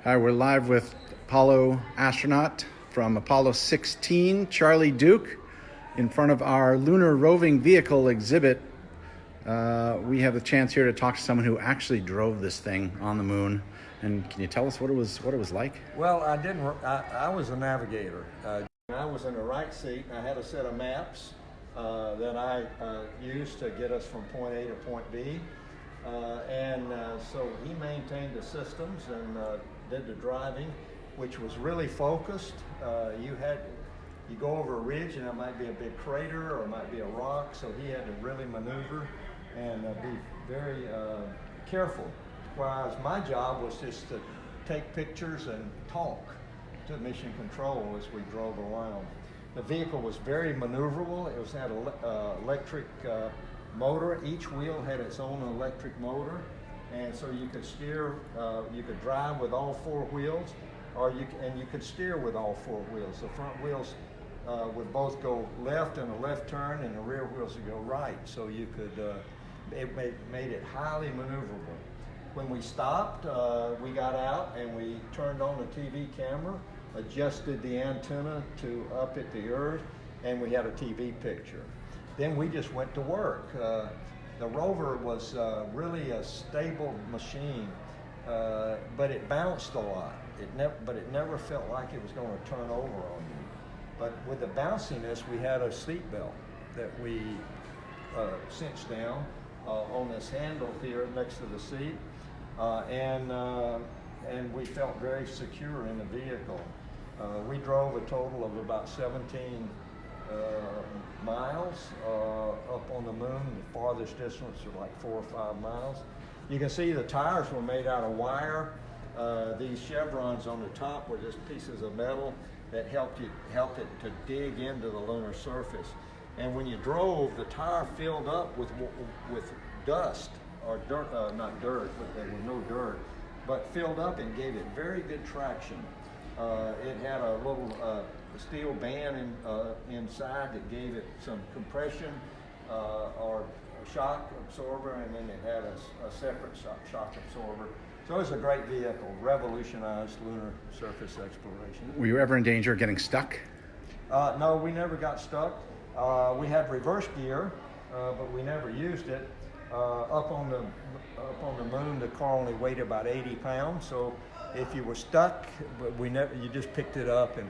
Hi, we're live with Apollo astronaut from Apollo 16, Charlie Duke, in front of our lunar roving vehicle exhibit. We have the chance here to talk to someone who actually drove this thing on the moon. And can you tell us what it was like? Well, I didn't. I was a navigator. I was in the right seat. I had a set of maps that I used to get us from point A to point B. So he maintained the systems and did the driving, which was really focused. You go over a ridge and it might be a big crater or it might be a rock, so he had to really maneuver and be very careful. Whereas my job was just to take pictures and talk to mission control as we drove around. The vehicle was very maneuverable. It had an electric motor. Each wheel had its own electric motor, and so you could steer. You could drive with all four wheels, and you could steer with all four wheels. The front wheels would both go left in a left turn, and the rear wheels would go right. So you could. It made it highly maneuverable. When we stopped, we got out and we turned on the TV camera, adjusted the antenna to up at the Earth, and we had a TV picture. Then we just went to work. The rover was really a stable machine, but it bounced a lot. But it never felt like it was going to turn over on you. But with the bounciness, we had a seat belt that we cinched down on this handle here next to the seat, and we felt very secure in the vehicle. We drove a total of about 17 miles up on the moon. The farthest distance was like 4 or 5 miles. You can see the tires were made out of wire. These chevrons on the top were just pieces of metal that helped it to dig into the lunar surface. And when you drove, the tire filled up with dust or dirt, not dirt, but there was no dirt, but filled up and gave it very good traction. It had a little steel band inside that gave it some compression or shock absorber, and then it had a separate shock absorber. So it was a great vehicle, revolutionized lunar surface exploration. Were you ever in danger of getting stuck? No, we never got stuck. We had reverse gear, but we never used it. Up on the moon, the car only weighed about 80 pounds. So if you were stuck, you just picked it up and